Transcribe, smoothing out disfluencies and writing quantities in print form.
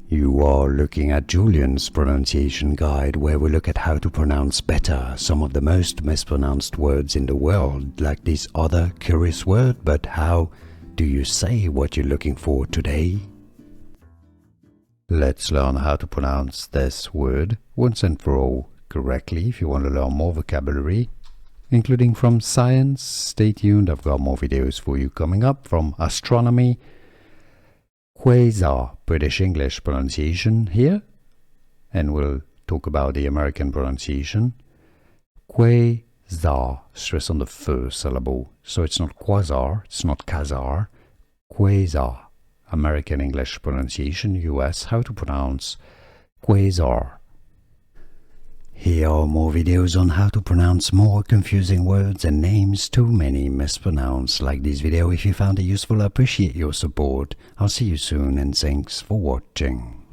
You are looking at Julian's pronunciation guide, where we look at how to pronounce better some of the most mispronounced words in the world, like this other curious word. But how do you say what you're looking for today? Let's learn how to pronounce this word once and for all correctly. If you want to learn more vocabulary, including from science, stay tuned. I've got more videos for you coming up. From astronomy, Quasar, British English pronunciation here, and we'll talk about the American pronunciation. Quasar, stress on the first syllable, so it's not quasar, it's not kazar. Quasar, American English pronunciation, US, how to pronounce quasar. Here are more videos on how to pronounce more confusing words and names too many mispronounced. Like this video if you found it useful. I appreciate your support. I'll see you soon and thanks for watching.